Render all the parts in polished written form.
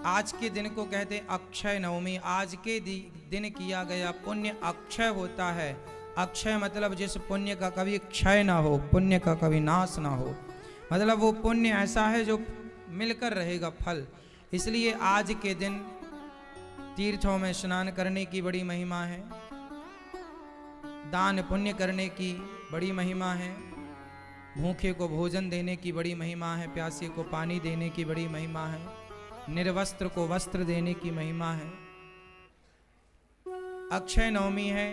आज के दिन को कहते हैं अक्षय नवमी। आज के दिन किया गया पुण्य अक्षय होता है। अक्षय मतलब जिस पुण्य का कभी क्षय ना हो, पुण्य का कभी नाश ना हो, मतलब वो पुण्य ऐसा है जो मिलकर रहेगा फल। इसलिए आज के दिन तीर्थों में स्नान करने की बड़ी महिमा है, दान पुण्य करने की बड़ी महिमा है, भूखे को भोजन देने की बड़ी महिमा है, प्यासे को पानी देने की बड़ी महिमा है, निर्वस्त्र को वस्त्र देने की महिमा है। अक्षय नवमी है,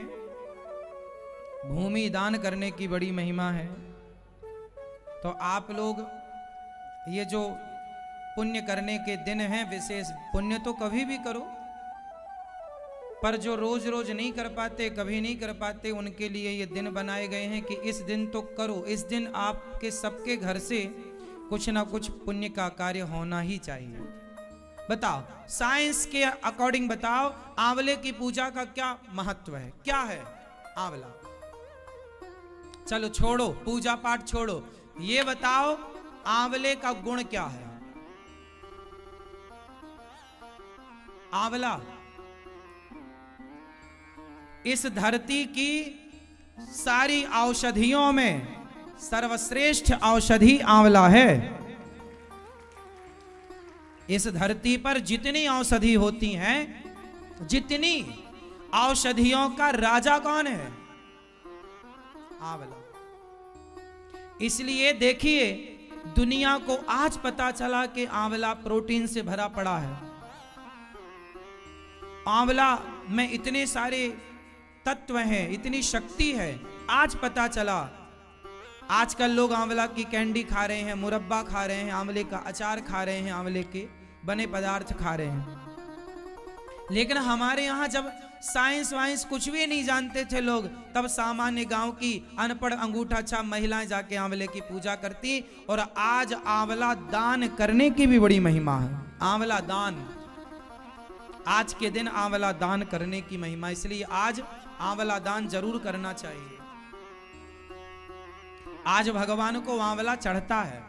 भूमि दान करने की बड़ी महिमा है। तो आप लोग ये जो पुण्य करने के दिन हैं, विशेष पुण्य तो कभी भी करो, पर जो रोज रोज नहीं कर पाते, कभी नहीं कर पाते, उनके लिए ये दिन बनाए गए हैं कि इस दिन तो करो। इस दिन आपके सबके घर से कुछ ना कुछ पुण्य का कार्य होना ही चाहिए। बताओ, साइंस के अकॉर्डिंग बताओ, आंवले की पूजा का क्या महत्व है? क्या है आंवला? चलो छोड़ो, पूजा पाठ छोड़ो, ये बताओ आंवले का गुण क्या है? आंवला इस धरती की सारी औषधियों में सर्वश्रेष्ठ औषधि आंवला है। इस धरती पर जितनी औषधि होती हैं, जितनी औषधियों का राजा कौन है? आंवला। इसलिए देखिए, दुनिया को आज पता चला कि आंवला प्रोटीन से भरा पड़ा है। आंवला में इतने सारे तत्व हैं, इतनी शक्ति है, आज पता चला। आजकल लोग आंवला की कैंडी खा रहे हैं, मुरब्बा खा रहे हैं, आंवले का अचार खा रहे हैं, आंवले के बने पदार्थ खा रहे हैं। लेकिन हमारे यहाँ जब साइंस वाइंस कुछ भी नहीं जानते थे लोग, तब सामान्य गांव की अनपढ़ अंगूठा छाप महिलाएं जाके आंवले की पूजा करती। और आज आंवला दान करने की भी बड़ी महिमा है। आंवला दान, आज के दिन आंवला दान करने की महिमा, इसलिए आज आंवला दान जरूर करना चाहिए। आज भगवान को आंवला चढ़ता है,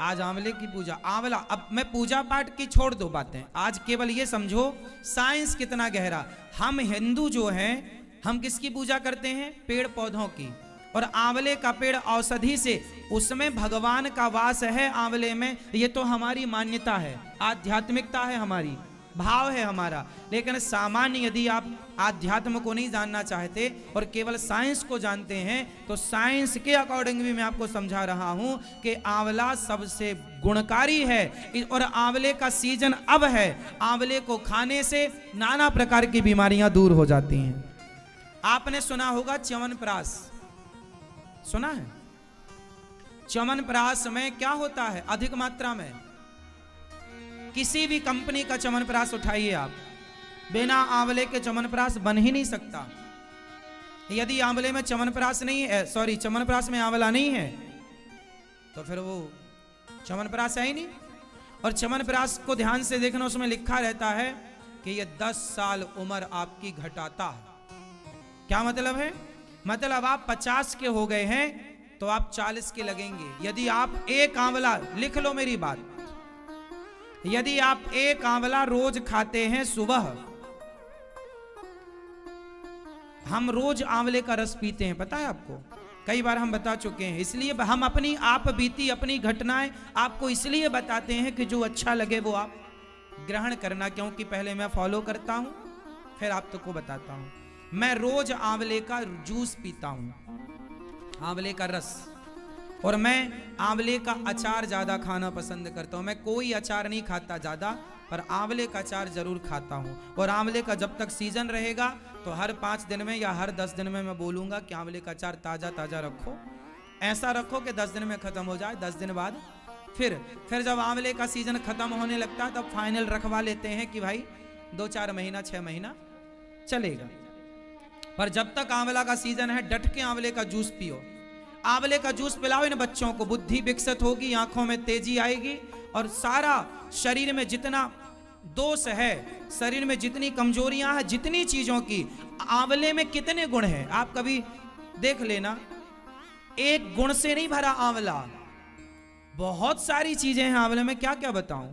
आज आंवले की पूजा। आंवला, अब मैं पूजा पाठ की छोड़ दो बातें, आज केवल ये समझो साइंस कितना गहरा। हम हिंदू जो हैं, हम किसकी पूजा करते हैं? पेड़ पौधों की। और आंवले का पेड़ औषधि से, उसमें भगवान का वास है आंवले में, ये तो हमारी मान्यता है, आध्यात्मिकता है हमारी, भाव है हमारा। लेकिन सामान्य यदि आप आध्यात्म को नहीं जानना चाहते और केवल साइंस को जानते हैं, तो साइंस के अकॉर्डिंग भी मैं आपको समझा रहा हूं कि आंवला सबसे गुणकारी है। और आंवले का सीजन अब है। आंवले को खाने से नाना प्रकार की बीमारियां दूर हो जाती हैं। आपने सुना होगा च्यवनप्राश, सुना है? च्यवनप्राश में क्या होता है? अधिक मात्रा में किसी भी कंपनी का च्यवनप्राश उठाइए आप, बिना आंवले के च्यवनप्राश बन ही नहीं सकता। यदि आंवले में च्यवनप्राश नहीं है, सॉरी च्यवनप्राश में आंवला नहीं है, तो फिर वो च्यवनप्राश है ही नहीं। और च्यवनप्राश को ध्यान से देखना, उसमें लिखा रहता है कि ये 10 साल उम्र आपकी घटाता है। क्या मतलब है? मतलब आप 50 के हो गए हैं तो आप 40 के लगेंगे। यदि आप एक आंवला, लिख लो मेरी बात, यदि आप एक आंवला रोज खाते हैं सुबह, हम रोज आंवले का रस पीते हैं, पता है आपको? कई बार हम बता चुके हैं। इसलिए हम अपनी आप बीती अपनी घटनाएं आपको इसलिए बताते हैं कि जो अच्छा लगे वो आप ग्रहण करना, क्योंकि पहले मैं फॉलो करता हूं, फिर आप तो को बताता हूं। मैं रोज आंवले का जूस पीता हूं, आंवले का रस, और मैं आंवले का अचार ज़्यादा खाना पसंद करता हूँ। मैं कोई अचार नहीं खाता ज़्यादा, पर आंवले का अचार ज़रूर खाता हूँ। और आंवले का जब तक सीजन रहेगा तो हर 5 दिन में या हर 10 दिन में मैं बोलूँगा कि आंवले का अचार ताज़ा ताज़ा रखो। ऐसा रखो कि 10 दिन में ख़त्म हो जाए। 10 दिन बाद फिर जब आंवले का सीजन ख़त्म होने लगता है, तब फाइनल रखवा लेते हैं कि भाई 2-4 महीना 6 महीना चलेगा। पर जब तक आंवला का सीजन है, डट के आंवले का जूस पियो। आंवले का जूस पिलाओ इन बच्चों को, बुद्धि विकसित होगी, आंखों में तेजी आएगी, और सारा शरीर में जितना दोष है, शरीर में जितनी कमजोरियां हैं, जितनी चीजों की, आंवले में कितने गुण हैं आप कभी देख लेना। एक गुण से नहीं भरा आंवला, बहुत सारी चीजें हैं आंवले में, क्या क्या बताऊं,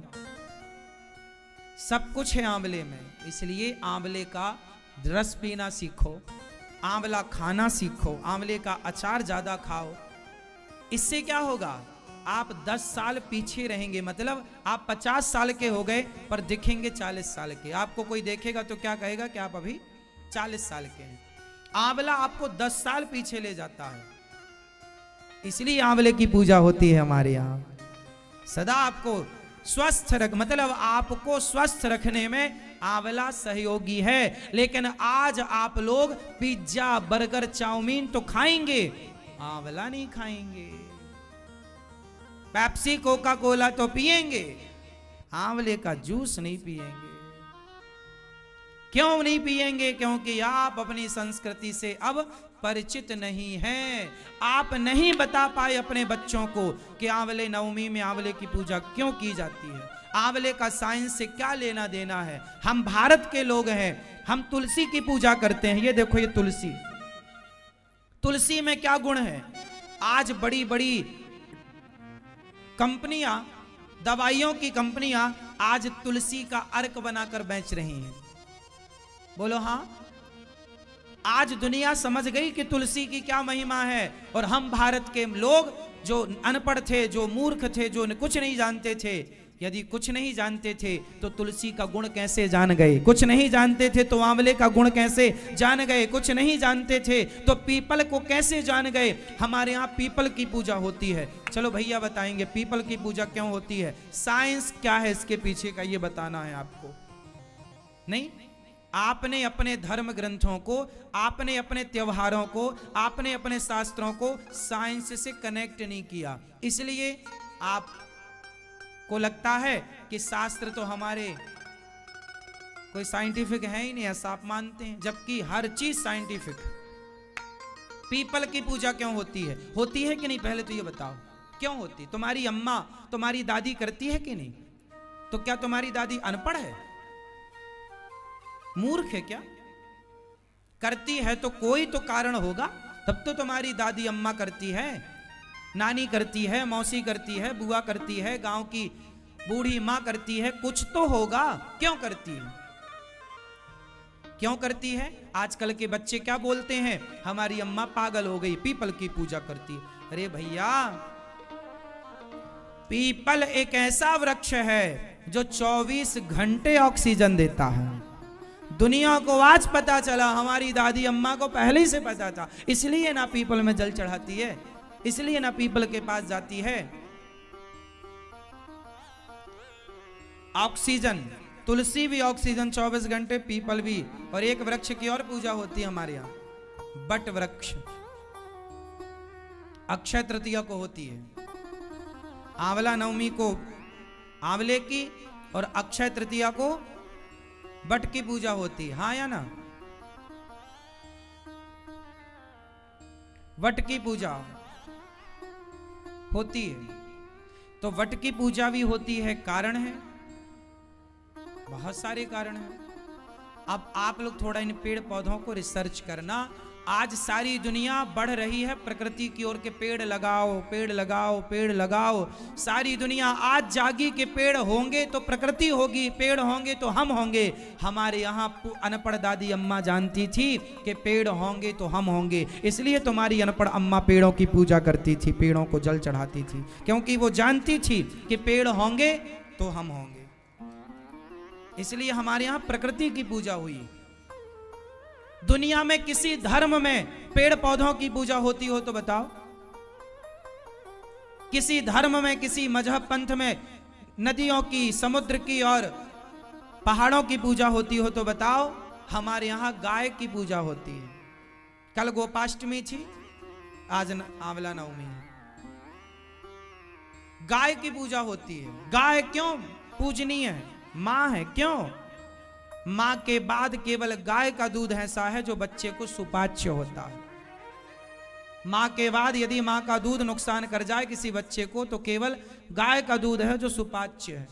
सब कुछ है आंवले में। इसलिए आंवले का रस पीना सीखो, आंवला खाना सीखो, आंवले का अचार ज्यादा खाओ। इससे क्या होगा, आप 10 साल पीछे रहेंगे, मतलब आप 50 साल के हो गए पर दिखेंगे 40 साल के। आपको कोई देखेगा तो क्या कहेगा कि आप अभी 40 साल के हैं। आंवला आपको 10 साल पीछे ले जाता है, इसलिए आंवले की पूजा होती है हमारे यहाँ। सदा आपको स्वस्थ रख, मतलब आपको स्वस्थ रखने में आंवला सहयोगी है। लेकिन आज आप लोग पिज्जा बर्गर चाउमीन तो खाएंगे, आंवला नहीं खाएंगे। पेप्सी कोका कोला तो पिएंगे, आंवले का जूस नहीं पिएंगे। क्यों नहीं पिएंगे? क्योंकि आप अपनी संस्कृति से अब परिचित नहीं हैं। आप नहीं बता पाए अपने बच्चों को कि आंवले नवमी में आंवले की पूजा क्यों की जाती है, आंवले का साइंस से क्या लेना देना है। हम भारत के लोग हैं, हम तुलसी की पूजा करते हैं। ये देखो, ये तुलसी, तुलसी में क्या गुण है। आज बड़ी बड़ी कंपनियां, दवाइयों की कंपनियां आज तुलसी का अर्क बनाकर बेच रही हैं। बोलो हाँ, आज दुनिया समझ गई कि तुलसी की क्या महिमा है। और हम भारत के लोग जो अनपढ़ थे, जो मूर्ख थे, जो कुछ नहीं जानते थे, यदि कुछ नहीं जानते थे तो तुलसी का गुण कैसे जान गए? कुछ नहीं जानते थे तो आंवले का गुण कैसे जान गए? कुछ नहीं जानते थे तो पीपल को कैसे जान गए? हमारे यहाँ पीपल की पूजा होती है। चलो भैया बताएंगे पीपल की पूजा क्यों होती है, साइंस क्या है इसके पीछे का, ये बताना है आपको। नहीं, आपने अपने धर्म ग्रंथों को, आपने अपने त्योहारों को, आपने अपने शास्त्रों को साइंस से कनेक्ट नहीं किया, इसलिए आप को लगता है कि शास्त्र तो हमारे कोई साइंटिफिक है ही नहीं, ऐसा आप मानते हैं, जबकि हर चीज साइंटिफिक। पीपल की पूजा क्यों होती है? होती है कि नहीं, पहले तो ये बताओ क्यों होती? तुम्हारी अम्मा, तुम्हारी दादी करती है कि नहीं? तो क्या तुम्हारी दादी अनपढ़ है, मूर्ख है क्या? करती है तो कोई तो कारण होगा, तब तो तुम्हारी दादी अम्मा करती है, नानी करती है, मौसी करती है, बुआ करती है, गांव की बूढ़ी मां करती है, कुछ तो होगा। क्यों करती है? क्यों करती है? आजकल के बच्चे क्या बोलते हैं, हमारी अम्मा पागल हो गई, पीपल की पूजा करती है। अरे भैया, पीपल एक ऐसा वृक्ष है जो 24 घंटे ऑक्सीजन देता है। दुनिया को आज पता चला, हमारी दादी अम्मा को पहले ही से पता था, इसलिए ना पीपल में जल चढ़ाती है, इसलिए ना पीपल के पास जाती है। ऑक्सीजन, तुलसी भी ऑक्सीजन 24 घंटे, पीपल भी। और एक वृक्ष की और पूजा होती है हमारे यहाँ, बट वृक्ष, अक्षय तृतीया को होती है। आंवला नवमी को आंवले की और अक्षय तृतीया को बट की पूजा होती है, हाँ या ना? वट की पूजा होती है, तो वट की पूजा भी होती है, कारण है, बहुत सारे कारण हैं। अब आप लोग थोड़ा इन पेड़ पौधों को रिसर्च करना। आज सारी दुनिया बढ़ रही है प्रकृति की ओर के पेड़ लगाओ, पेड़ लगाओ, पेड़ लगाओ। सारी दुनिया आज जागी कि पेड़ होंगे तो प्रकृति होगी, पेड़ होंगे तो हम होंगे। हमारे यहाँ अनपढ़ दादी अम्मा जानती थी कि पेड़ होंगे तो हम होंगे, इसलिए तुम्हारी अनपढ़ अम्मा पेड़ों की पूजा करती थी, पेड़ों को जल चढ़ाती थी, क्योंकि वो जानती थी कि पेड़ होंगे तो हम होंगे। इसलिए हमारे यहाँ प्रकृति की पूजा हुई। दुनिया में किसी धर्म में पेड़ पौधों की पूजा होती हो तो बताओ? किसी धर्म में, किसी मजहब पंथ में नदियों की, समुद्र की और पहाड़ों की पूजा होती हो तो बताओ? हमारे यहाँ गाय की पूजा होती है। कल गोपाष्टमी थी, आज आंवला नवमी है। गाय की पूजा होती है। गाय क्यों पूजनीय है? मां है, क्यों? मां के बाद केवल गाय का दूध ऐसा है जो बच्चे को सुपाच्य होता है। मां के बाद यदि मां का दूध नुकसान कर जाए किसी बच्चे को तो केवल गाय का दूध है जो सुपाच्य है।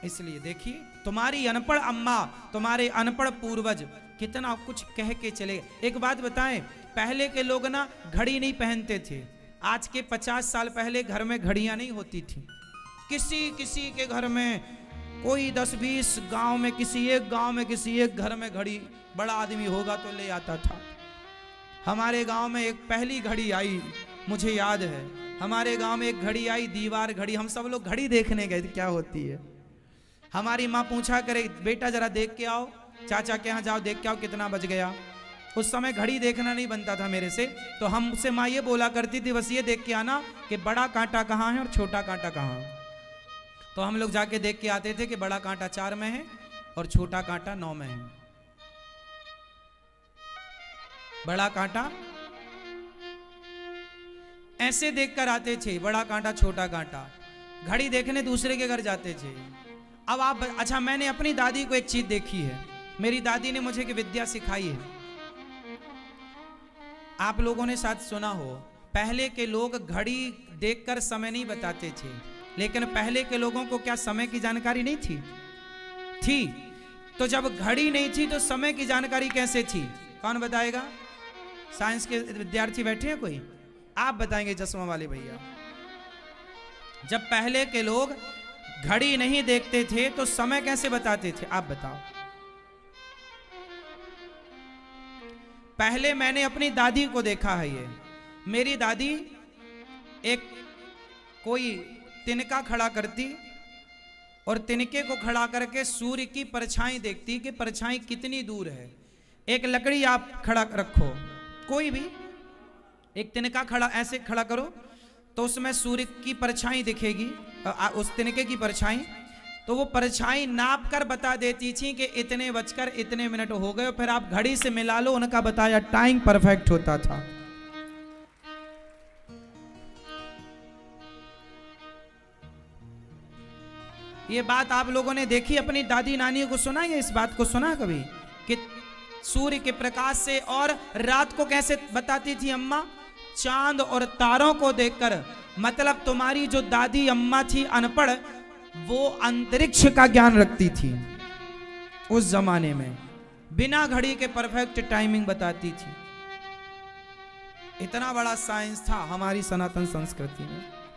इसलिए देखिए, तुम्हारी अनपढ़ अम्मा, तुम्हारे अनपढ़ पूर्वज कितना कुछ कह के चले। एक बात बताएं, पहले के लोग ना घड़ी नहीं पहनते थे, आज के 50 साल पहले घर में घड़ियां नहीं होती थी। किसी किसी के घर में, कोई 10-20 गांव में, किसी एक गांव में, किसी एक घर में घड़ी बड़ा आदमी होगा तो ले आता था। हमारे गांव में एक पहली घड़ी आई, मुझे याद है, हमारे गांव में एक घड़ी आई, दीवार घड़ी। हम सब लोग घड़ी देखने गए क्या होती है। हमारी माँ पूछा करे, बेटा जरा देख के आओ, चाचा के यहाँ जाओ, देख के आओ कितना बज गया। उस समय घड़ी देखना नहीं बनता था मेरे से, तो हमसे माँ ये बोला करती थी, बस ये देख के आना कि बड़ा कांटा कहाँ है और छोटा कांटा कहाँ है। तो हम लोग जाके देख के आते थे कि बड़ा कांटा 4 में है और छोटा कांटा 9 में है। बड़ा कांटा ऐसे देखकर आते थे, बड़ा कांटा छोटा कांटा। घड़ी देखने दूसरे के घर जाते थे। अब आप, अच्छा, मैंने अपनी दादी को एक चीज देखी है। मेरी दादी ने मुझे की विद्या सिखाई है। आप लोगों ने शायद सुना हो, पहले के लोग घड़ी देखकर समय नहीं बताते थे, लेकिन पहले के लोगों को क्या समय की जानकारी नहीं थी? तो जब घड़ी नहीं थी तो समय की जानकारी कैसे थी? कौन बताएगा? साइंस के विद्यार्थी बैठे हैं कोई? आप बताएंगे चश्मा वाले भैया। जब पहले के लोग घड़ी नहीं देखते थे तो समय कैसे बताते थे? आप बताओ। पहले मैंने अपनी दादी को देखा है। ये मेरी दादी एक कोई तिनका खड़ा करती और तिनके को खड़ा करके सूर्य की परछाई देखती कि परछाई कितनी दूर है। एक लकड़ी आप खड़ा रखो, कोई भी एक तिनका खड़ा ऐसे खड़ा करो तो उसमें सूर्य की परछाई दिखेगी, उस तिनके की परछाई। तो वो परछाई नाप कर बता देती थी कि इतने बजकर इतने मिनट हो गए। फिर आप घड़ी से मिला लो, उनका बताया टाइम परफेक्ट होता था। ये बात आप लोगों ने देखी, अपनी दादी नानी को सुना, ये इस बात को सुना कभी कि सूर्य के प्रकाश से? और रात को कैसे बताती थी अम्मा? चांद और तारों को देखकर। मतलब तुम्हारी जो दादी अम्मा थी अनपढ़, वो अंतरिक्ष का ज्ञान रखती थी उस जमाने में, बिना घड़ी के परफेक्ट टाइमिंग बताती थी। इतना बड़ा साइंस था हमारी सनातन संस्कृति में।